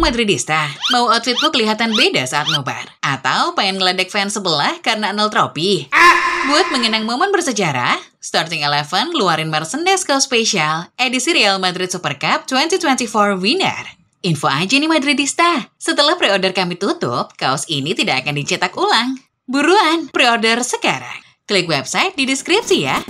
Madridista, mau outfitmu kelihatan beda saat nobar? Atau pengen ngeledek fans sebelah karena 0 trofi? Buat mengenang momen bersejarah, Starting 11 luarin merchandise kaos spesial edisi Real Madrid Super Cup 2024 winner. Info aja nih Madridista, setelah pre-order kami tutup, kaos ini tidak akan dicetak ulang. Buruan, pre-order sekarang. Klik website di deskripsi ya.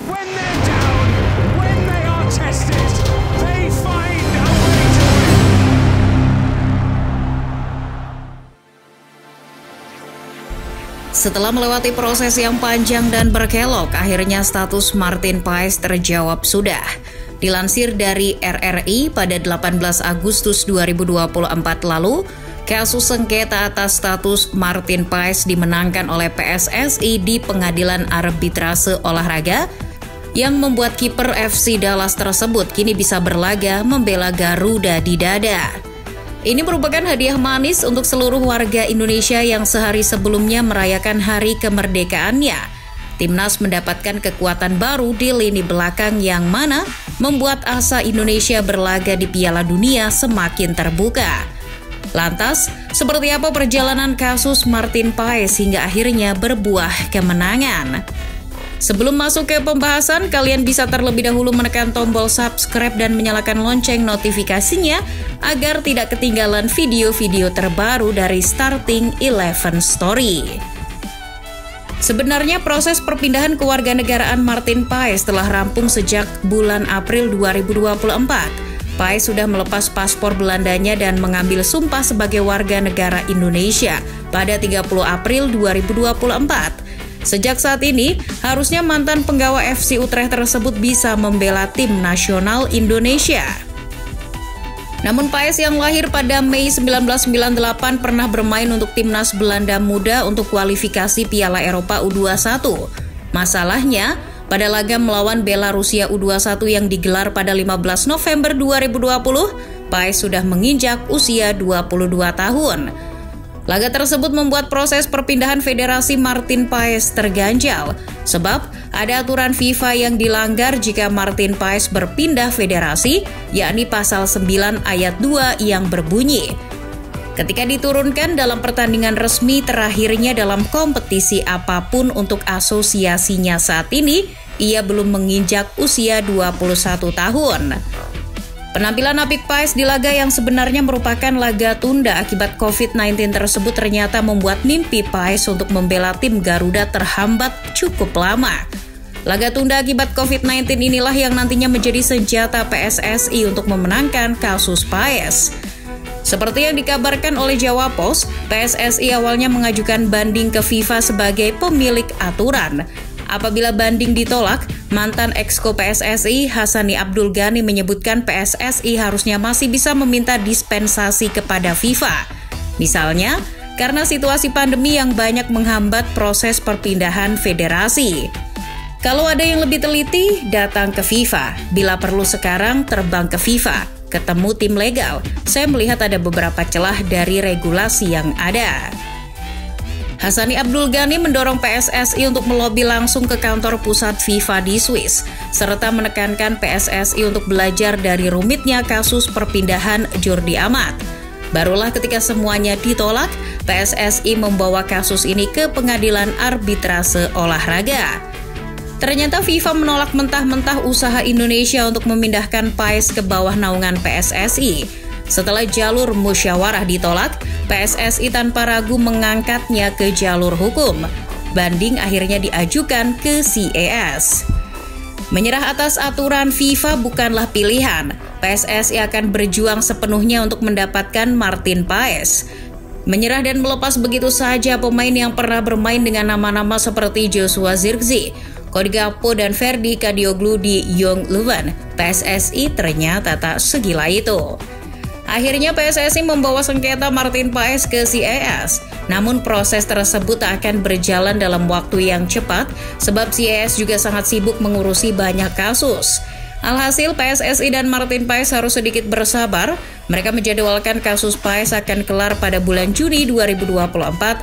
Setelah melewati proses yang panjang dan berkelok, akhirnya status Martin Paes terjawab sudah. Dilansir dari RRI pada 18 Agustus 2024 lalu, kasus sengketa atas status Martin Paes dimenangkan oleh PSSI di Pengadilan Arbitrase Olahraga yang membuat kiper FC Dallas tersebut kini bisa berlaga membela Garuda di dada. Ini merupakan hadiah manis untuk seluruh warga Indonesia yang sehari sebelumnya merayakan hari kemerdekaannya. Timnas mendapatkan kekuatan baru di lini belakang yang mana membuat asa Indonesia berlaga di Piala Dunia semakin terbuka. Lantas, seperti apa perjalanan kasus Martin Paes hingga akhirnya berbuah kemenangan? Sebelum masuk ke pembahasan, kalian bisa terlebih dahulu menekan tombol subscribe dan menyalakan lonceng notifikasinya agar tidak ketinggalan video-video terbaru dari Starting 11 Story. Sebenarnya proses perpindahan kewarganegaraan Martin Paes telah rampung sejak bulan April 2024. Paes sudah melepas paspor Belandanya dan mengambil sumpah sebagai warga negara Indonesia pada 30 April 2024. Sejak saat ini, harusnya mantan penggawa FC Utrecht tersebut bisa membela tim nasional Indonesia. Namun Paes yang lahir pada Mei 1998 pernah bermain untuk timnas Belanda muda untuk kualifikasi Piala Eropa U21. Masalahnya, pada laga melawan Belarusia U21 yang digelar pada 15 November 2020, Paes sudah menginjak usia 22 tahun. Laga tersebut membuat proses perpindahan federasi Martin Paes terganjal, sebab ada aturan FIFA yang dilanggar jika Martin Paes berpindah federasi, yakni pasal 9 ayat 2 yang berbunyi, ketika diturunkan dalam pertandingan resmi terakhirnya dalam kompetisi apapun untuk asosiasinya saat ini, ia belum menginjak usia 21 tahun. Penampilan apik Paes di laga yang sebenarnya merupakan laga tunda akibat COVID-19 tersebut ternyata membuat mimpi Paes untuk membela tim Garuda terhambat cukup lama. Laga tunda akibat COVID-19 inilah yang nantinya menjadi senjata PSSI untuk memenangkan kasus Paes. Seperti yang dikabarkan oleh Jawa Post, PSSI awalnya mengajukan banding ke FIFA sebagai pemilik aturan. Apabila banding ditolak, mantan exco PSSI Hassani Abdul Ghani menyebutkan PSSI harusnya masih bisa meminta dispensasi kepada FIFA. Misalnya, karena situasi pandemi yang banyak menghambat proses perpindahan federasi. Kalau ada yang lebih teliti, datang ke FIFA. Bila perlu sekarang, terbang ke FIFA. Ketemu tim legal. Saya melihat ada beberapa celah dari regulasi yang ada. Hassani Abdul Ghani mendorong PSSI untuk melobi langsung ke kantor pusat FIFA di Swiss, serta menekankan PSSI untuk belajar dari rumitnya kasus perpindahan Jordi Amat. Barulah ketika semuanya ditolak, PSSI membawa kasus ini ke Pengadilan Arbitrase Olahraga. Ternyata FIFA menolak mentah-mentah usaha Indonesia untuk memindahkan Paes ke bawah naungan PSSI. Setelah jalur musyawarah ditolak, PSSI tanpa ragu mengangkatnya ke jalur hukum. Banding akhirnya diajukan ke CAS. Menyerah atas aturan FIFA bukanlah pilihan. PSSI akan berjuang sepenuhnya untuk mendapatkan Martin Paes. Menyerah dan melepas begitu saja pemain yang pernah bermain dengan nama-nama seperti Joshua Zirkzee, Cody Gakpo dan Ferdi Kadioglu di Young Leuven, PSSI ternyata tak segila itu. Akhirnya PSSI membawa sengketa Martin Paes ke CAS. Namun proses tersebut tak akan berjalan dalam waktu yang cepat sebab CAS juga sangat sibuk mengurusi banyak kasus. Alhasil PSSI dan Martin Paes harus sedikit bersabar. Mereka menjadwalkan kasus Paes akan kelar pada bulan Juni 2024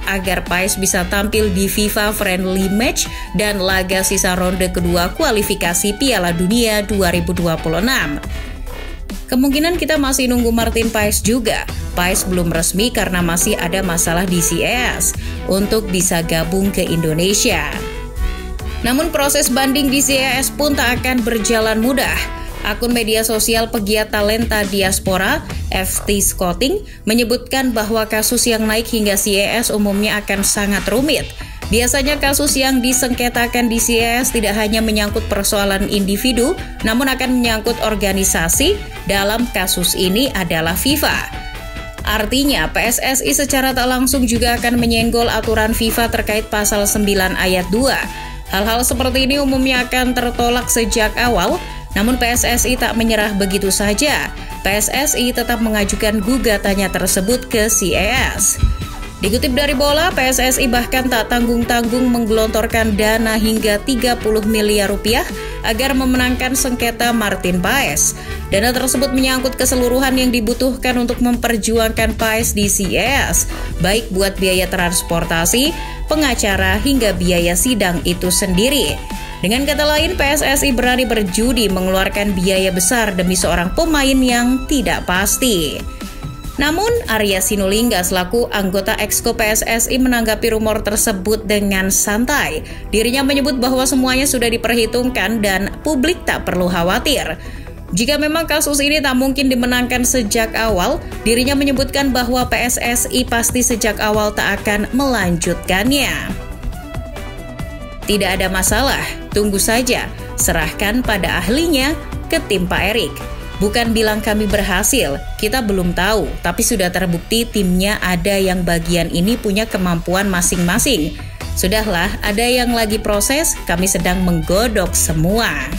agar Paes bisa tampil di FIFA Friendly Match dan laga sisa ronde kedua kualifikasi Piala Dunia 2026. kemungkinan kita masih nunggu Martin Paes juga. Paes belum resmi karena masih ada masalah di CES untuk bisa gabung ke Indonesia. Namun proses banding di CES pun tak akan berjalan mudah. Akun media sosial pegiat talenta diaspora, FT Scouting, menyebutkan bahwa kasus yang naik hingga CES umumnya akan sangat rumit. Biasanya kasus yang disengketakan di CES tidak hanya menyangkut persoalan individu, namun akan menyangkut organisasi. Dalam kasus ini adalah FIFA. Artinya, PSSI secara tak langsung juga akan menyenggol aturan FIFA terkait pasal 9 ayat 2. Hal-hal seperti ini umumnya akan tertolak sejak awal, namun PSSI tak menyerah begitu saja. PSSI tetap mengajukan gugatannya tersebut ke CES. Dikutip dari Bola, PSSI bahkan tak tanggung-tanggung menggelontorkan dana hingga 30 miliar rupiah agar memenangkan sengketa Martin Paes. Dana tersebut menyangkut keseluruhan yang dibutuhkan untuk memperjuangkan Paes di CES, baik buat biaya transportasi, pengacara, hingga biaya sidang itu sendiri. Dengan kata lain, PSSI berani berjudi mengeluarkan biaya besar demi seorang pemain yang tidak pasti. Namun, Arya Sinulinga selaku anggota Exco PSSI menanggapi rumor tersebut dengan santai. Dirinya menyebut bahwa semuanya sudah diperhitungkan dan publik tak perlu khawatir. Jika memang kasus ini tak mungkin dimenangkan sejak awal, dirinya menyebutkan bahwa PSSI pasti sejak awal tak akan melanjutkannya. Tidak ada masalah, tunggu saja, serahkan pada ahlinya ke tim Pak Erik. Bukan bilang kami berhasil, kita belum tahu, tapi sudah terbukti timnya ada yang bagian ini punya kemampuan masing-masing. Sudahlah, ada yang lagi proses, kami sedang menggodok semua.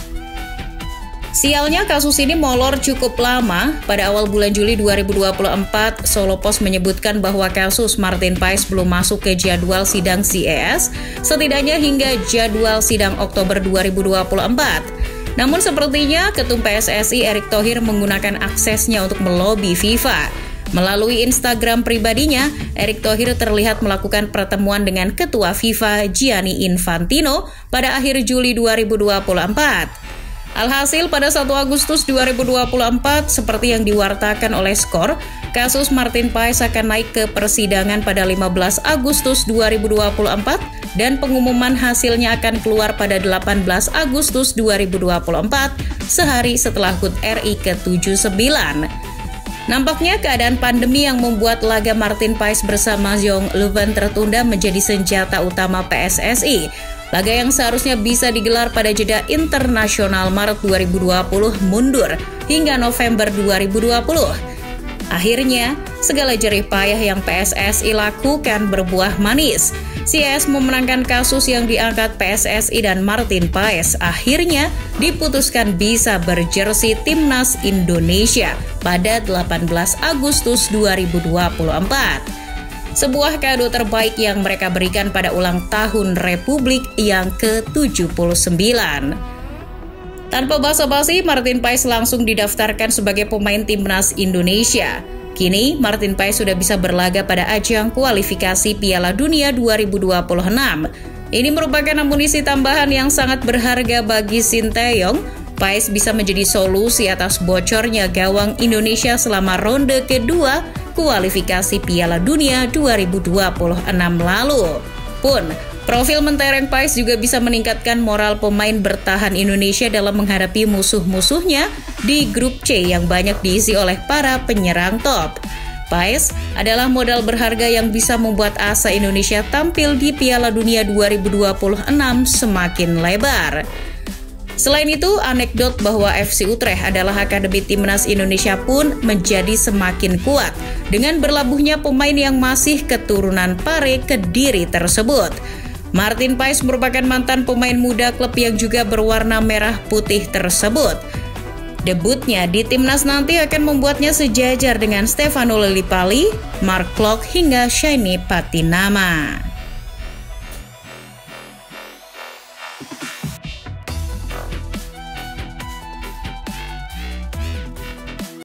Sialnya kasus ini molor cukup lama. Pada awal bulan Juli 2024, Solo Post menyebutkan bahwa kasus Martin Paes belum masuk ke jadwal sidang CES, setidaknya hingga jadwal sidang Oktober 2024. Namun sepertinya Ketum PSSI Erick Thohir menggunakan aksesnya untuk melobi FIFA. Melalui Instagram pribadinya, Erick Thohir terlihat melakukan pertemuan dengan Ketua FIFA Gianni Infantino pada akhir Juli 2024. Alhasil pada 1 Agustus 2024, seperti yang diwartakan oleh Skor, kasus Martin Paes akan naik ke persidangan pada 15 Agustus 2024 dan pengumuman hasilnya akan keluar pada 18 Agustus 2024, sehari setelah HUT RI ke-79. Nampaknya keadaan pandemi yang membuat laga Martin Paes bersama Jong Leuven tertunda menjadi senjata utama PSSI. Laga yang seharusnya bisa digelar pada jeda internasional Maret 2020 mundur hingga November 2020. Akhirnya, segala jerih payah yang PSSI lakukan berbuah manis. CES memenangkan kasus yang diangkat PSSI dan Martin Paes akhirnya diputuskan bisa berjersey Timnas Indonesia pada 18 Agustus 2024. Sebuah kado terbaik yang mereka berikan pada ulang tahun Republik yang ke-79. Tanpa basa-basi, Martin Paes langsung didaftarkan sebagai pemain Timnas Indonesia. Kini, Martin Paes sudah bisa berlaga pada ajang kualifikasi Piala Dunia 2026. Ini merupakan amunisi tambahan yang sangat berharga bagi Sinteyong. Paes bisa menjadi solusi atas bocornya gawang Indonesia selama ronde kedua kualifikasi Piala Dunia 2026 lalu. Pun, profil mentereng Paes juga bisa meningkatkan moral pemain bertahan Indonesia dalam menghadapi musuh-musuhnya di grup C yang banyak diisi oleh para penyerang top. Paes adalah modal berharga yang bisa membuat asa Indonesia tampil di Piala Dunia 2026 semakin lebar. Selain itu, anekdot bahwa FC Utrecht adalah akademi Timnas Indonesia pun menjadi semakin kuat dengan berlabuhnya pemain yang masih keturunan Pare Kediri tersebut. Martin Paes merupakan mantan pemain muda klub yang juga berwarna merah putih tersebut. Debutnya di Timnas nanti akan membuatnya sejajar dengan Stefano Lillipali, Mark Klok hingga Shiny Patinama.